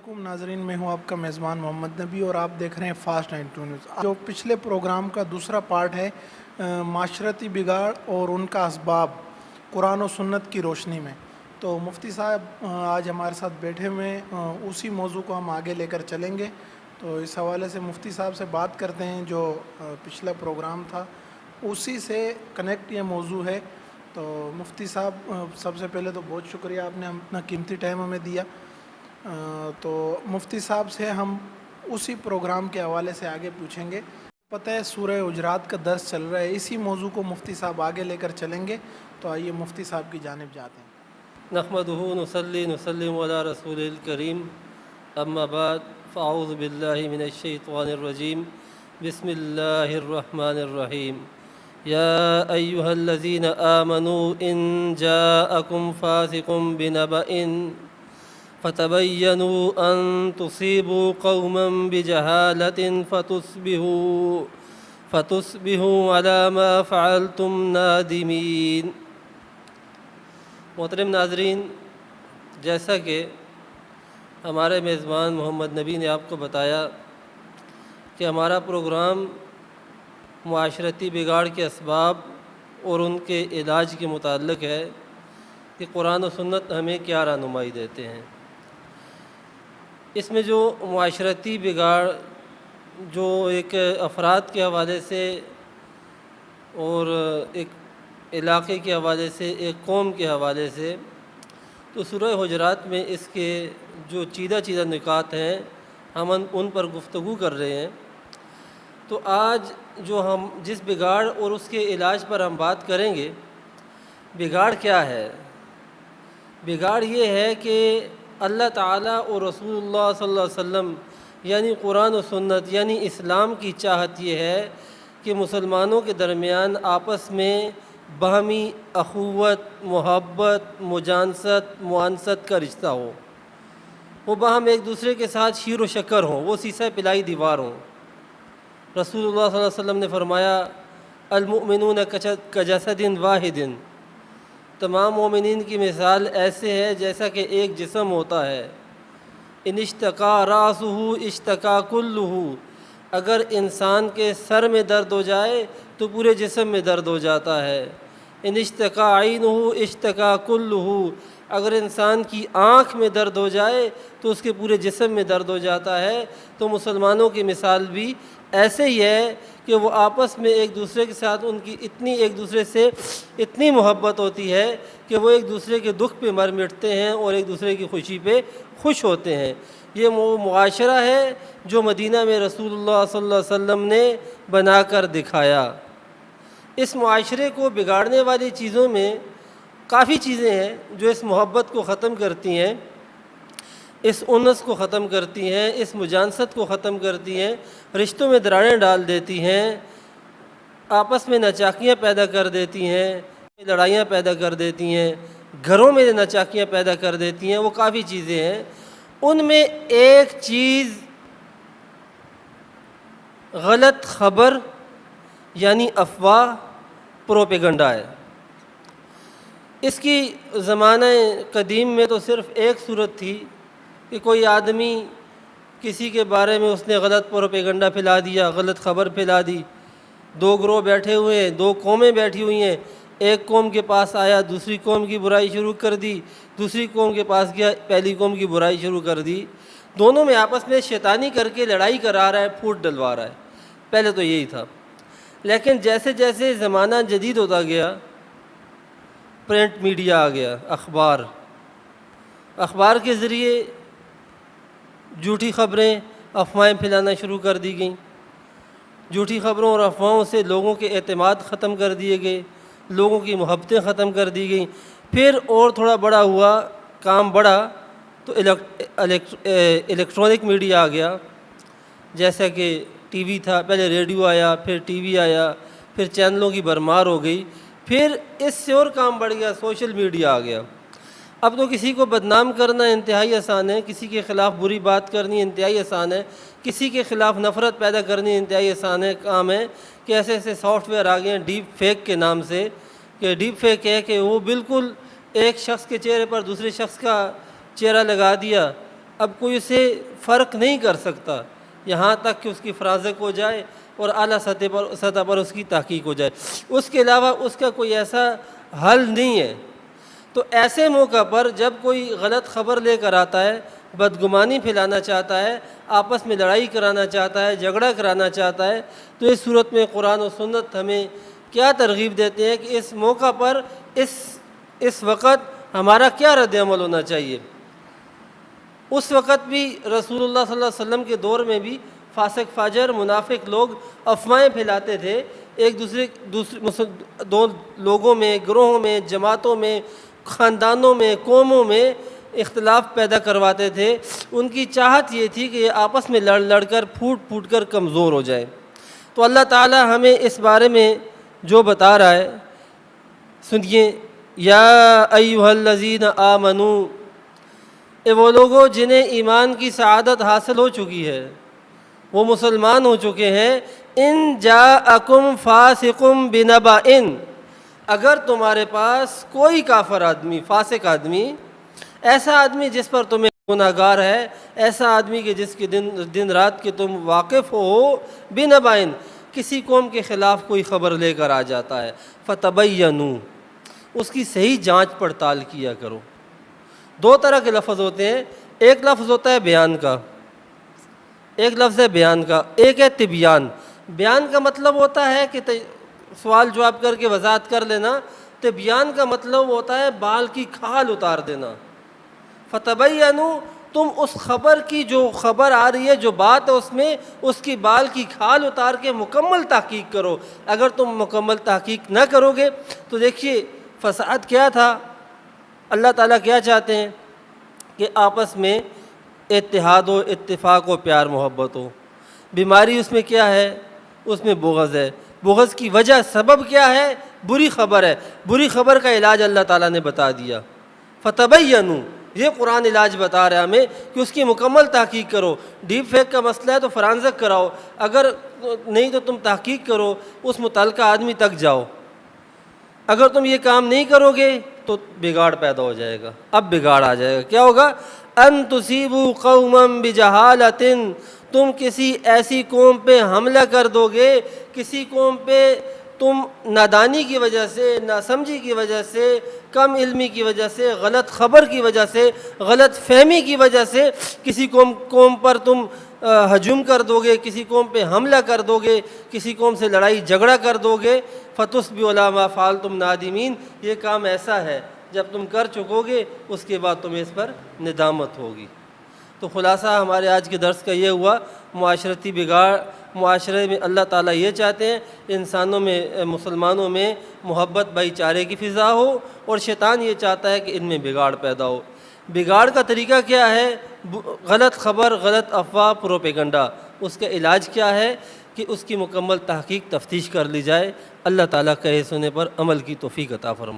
वालेकुम नाजरीन, मैं हूं आपका मेज़बान मोहम्मद नबी और आप देख रहे हैं फास्ट 92 न्यूज़। जो पिछले प्रोग्राम का दूसरा पार्ट है माशरती बिगाड़ और उनका असबाब कुरान और सुन्नत की रोशनी में। तो मुफ्ती साहब आज हमारे साथ बैठे हुए हैं, उसी मौजू को हम आगे लेकर चलेंगे। तो इस हवाले से मुफ्ती साहब से बात करते हैं। जो पिछला प्रोग्राम था उसी से कनेक्ट ये मौजू है। तो मुफ्ती साहब सबसे पहले तो बहुत शुक्रिया, आपने अपना कीमती टाइम हमें दिया। तो मुफ्ती साहब से हम उसी प्रोग्राम के हवाले से आगे पूछेंगे। पता है सूरह हुजरात का दर्स चल रहा है, इसी मौजू को मुफ्ती साहब आगे लेकर चलेंगे। तो आइए मुफ्ती साहब की जानिब जाते हैं। नहमदुहु नुसल्ली नुसल्लिमु अला रसूलिल करीम, अम्मा बाद फ़अऊज़ु बिल्लाहि मिनश शैतानिर रजीम, बिस्मिल्लाहिर रहमानिर रहीम। या अय्युहल्लज़ीना आमनू इन जाअकुम फ़ासिक़ुम बिनबइन फ़तबय्यनू अन तुसीबू क़ौमन बिजहालतिन फ़तुस्बिहू अला मा फ़अल्तुम नादिमीन। मोहतरम नाजरीन, जैसा कि हमारे मेज़बान मोहम्मद नबी ने आपको बताया कि हमारा प्रोग्राम मुआशरती बिगाड़ के असबाब और उनके इलाज के मुताल्लिक़ है कि कुरान और सुन्नत हमें क्या रहनुमाई देते हैं। इसमें जो मुआशरती बिगाड़ जो एक अफराद के हवाले से और एक इलाक़े के हवाले से, एक कौम के हवाले से, तो सूरह हुजरात में इसके जो चीदा निकात हैं हम उन पर गुफ्तगू कर रहे हैं। तो आज जो हम जिस बिगाड़ और उसके इलाज पर हम बात करेंगे, बिगाड़ क्या है? बिगाड़ ये है कि अल्लाह ताला और रसूलुल्लाह सल्लल्लाहु अलैहि वसल्लम यानी कुरान और सुन्नत यानी इस्लाम की चाहत ये है कि मुसलमानों के दरमियान आपस में बाहमी अखुवत, मोहब्बत, मुजानसत, मुआनसत का रिश्ता हो। वो बाहम एक दूसरे के साथ शीर व शक्कर हों, वो सीसा पिलाई दीवार हों। रसूलुल्लाह सल्लल्लाहु अलैहि वसल्लम ने फरमाया, अल-मुअमिनून कजसदिन वाहिदिन, तमाम मोमिनीन की मिसाल ऐसे है जैसा कि एक जिस्म होता है। इन इश्तका रासुहु इश्तका कुल्लुहु, अगर इंसान के सर में दर्द हो जाए तो पूरे जिस्म में दर्द हो जाता है। इन इश्तका आइनुहु इश्तका कुल्लुहु, अगर इंसान की आँख में दर्द हो जाए तो उसके पूरे जिस्म में दर्द हो जाता है। तो मुसलमानों की मिसाल भी ऐसे ही है कि वो आपस में एक दूसरे के साथ उनकी इतनी एक दूसरे से इतनी मोहब्बत होती है कि वो एक दूसरे के दुख पे मर मिटते हैं और एक दूसरे की खुशी पे खुश होते हैं। ये वो मुआशरा है जो मदीना में रसूलुल्लाह सल्लल्लाहु अलैहि वसल्लम ने बना कर दिखाया। इस मुआशरे को बिगाड़ने वाली चीज़ों में काफ़ी चीज़ें हैं जो इस मोहब्बत को ख़त्म करती हैं, इस उनस को ख़त्म करती हैं, इस मुजानसत को ख़त्म करती हैं, रिश्तों में दरारें डाल देती हैं, आपस में नाचाकियाँ पैदा कर देती हैं, लड़ाइयाँ पैदा कर देती हैं, घरों में नाचाकियाँ पैदा कर देती हैं। वो काफ़ी चीज़ें हैं। उनमें एक चीज़ गलत ख़बर यानी अफवाह, प्रोपेगंडा है। इसकी ज़माने कदीम में तो सिर्फ़ एक सूरत थी कि कोई आदमी किसी के बारे में उसने गलत प्रोपेगंडा फैला दिया, गलत ख़बर फैला दी। दो ग्रोह बैठे हुए हैं, दो कौमें बैठी हुई हैं। एक कौम के पास आया, दूसरी कौम की बुराई शुरू कर दी, दूसरी कौम के पास गया, पहली कौम की बुराई शुरू कर दी। दोनों में आपस में शैतानी करके लड़ाई करा रहा है, फूट डलवा रहा है। पहले तो यही था। लेकिन जैसे जैसे ज़माना जदीद होता गया, प्रिंट मीडिया आ गया, अखबार के ज़रिए झूठी ख़बरें, अफवाहें फैलाना शुरू कर दी गई। झूठी ख़बरों और अफवाहों से लोगों के एतमाद ख़त्म कर दिए गए, लोगों की मोहब्बतें ख़त्म कर दी गई। फिर और थोड़ा बड़ा हुआ, काम बढ़ा तो इलेक्ट्रॉनिक मीडिया आ गया। जैसा कि टीवी था, पहले रेडियो आया, फिर टीवी आया, फिर चैनलों की भरमार हो गई। फिर इससे और काम बढ़ गया, सोशल मीडिया आ गया। अब तो किसी को बदनाम करना इंतहाई आसान है, किसी के ख़िलाफ़ बुरी बात करनी इंतहाई आसान है, किसी के ख़िलाफ़ नफ़रत पैदा करनी इंतहाई आसान है काम है कि ऐसे ऐसे सॉफ्टवेयर आ गए हैं डीप फेक के नाम से, कि डीप फेक है कि वो बिल्कुल एक शख्स के चेहरे पर दूसरे शख्स का चेहरा लगा दिया اب کوئی اسے فرق نہیں کر سکتا یہاں تک کہ اس کی فرازق ہو جائے اور اعلیٰ سطح پر اس کی تحقیق ہو جائے، اس کے علاوہ اس کا کوئی ایسا حل نہیں ہے۔ تو ایسے موقع پر جب کوئی غلط خبر لے کر آتا ہے، بدگمانی پھیلانا چاہتا ہے، آپس میں لڑائی کرانا چاہتا ہے، جھگڑا کرانا چاہتا ہے، تو اس صورت میں قرآن و سنت ہمیں کیا ترغیب دیتے ہیں کہ اس موقع پر اس وقت ہمارا کیا رد عمل ہونا چاہیے۔ اس وقت بھی رسول اللہ صلی اللہ علیہ وسلم کے دور میں بھی فاسق فاجر منافق لوگ افواہیں پھیلاتے تھے، ایک دوسرے دو لوگوں میں، گروہوں میں، جماعتوں میں، خاندانوں میں، قوموں میں اختلاف پیدا کرواتے تھے۔ ان کی چاہت یہ تھی کہ یہ آپس میں لڑ کر پھوٹ کر کمزور ہو جائے۔ تو اللہ تعالی ہمیں اس بارے میں جو بتا رہا ہے سنیے، یا ایھا الذین آمنو، اے وہ لوگوں جنہیں ایمان کی سعادت حاصل ہو چکی ہے، وہ مسلمان ہو چکے ہیں، ان جاءکم فاسق بنبأ، اگر تمہارے پاس کوئی کافر آدمی، فاسق آدمی، ایسا آدمی جس پر تمہیں گناہگار ہے، ایسا آدمی کہ جس کے دن رات کے تم واقف ہو، بنبأ، کسی قوم کے خلاف کوئی خبر لے کر آ جاتا ہے، فتبینوا، اس کی صحیح جانچ پڑتال کیا کرو۔ دو طرح کے لفظ ہوتے ہیں، ایک لفظ ہوتا ہے بیان کا، ایک لفظ ہے بیان کا، ایک ہے تبیان۔ بیان کا مطلب ہوتا ہے کہ سوال جواب کر کے وضاحت کر لینا، تبیان کا مطلب ہوتا ہے بال کی کھال اتار دینا۔ فتبینوا، تم اس خبر کی، جو خبر آ رہی ہے، جو بات ہے اس میں، اس کی بال کی کھال اتار کے مکمل تحقیق کرو۔ اگر تم مکمل تحقیق نہ کرو گے تو دیکھیے فساد کیا تھا، اللہ تعالیٰ کیا چاہتے ہیں کہ آپس میں اتحاد و اتفاق و پیار محبت ہو۔ بیماری اس میں کیا ہے؟ اس میں بغض ہے۔ بغض کی وجہ، سبب کیا ہے؟ بری خبر ہے۔ بری خبر کا علاج اللہ تعالیٰ نے بتا دیا، فتبینوا، یہ قرآن علاج بتا رہا ہے ہمیں کہ اس کی مکمل تحقیق کرو۔ ڈیپ فیک کا مسئلہ ہے تو فرانزک کراؤ، اگر نہیں تو تم تحقیق کرو، اس متعلقہ آدمی تک جاؤ۔ اگر تم یہ کام نہیں کرو گے تو بگاڑ پیدا ہو جائے گا۔ اب بگاڑ آ جائے گا، کیا ہوگا؟ ان تصیبوا قوما بجہالۃ، تم کسی ایسی قوم پہ حملہ کر دو گے، کسی قوم پہ تم نادانی کی وجہ سے، ناسمجھی کی وجہ سے، کم علمی کی وجہ سے، غلط خبر کی وجہ سے، غلط فہمی کی وجہ سے کسی قوم پر تم ہجوم کر دو گے، کسی قوم پہ حملہ کر دو گے، کسی قوم سے لڑائی جھگڑا کر دو گے، فتصبحوا علی ما فعلتم نادمین، یہ کام ایسا ہے جب تم کر چکو گے اس کے بعد تمہیں اس پر ندامت ہوگی۔ تو خلاصہ ہمارے آج کے درس کا یہ ہوا، معاشرتی بگاڑ، معاشرے میں اللہ تعالیٰ یہ چاہتے ہیں انسانوں میں، مسلمانوں میں محبت بھائی چارے کی فضا ہو، اور شیطان یہ چاہتا ہے کہ ان میں بگاڑ پیدا ہو۔ بگاڑ کا طریقہ کیا ہے؟ غلط خبر، غلط افواہ، پروپیگنڈا۔ اس کا علاج کیا ہے کہ اس کی مکمل تحقیق تفتیش کر لی جائے۔ اللہ تعالیٰ کہے سنے پر عمل کی توفیق عطا فرمائے۔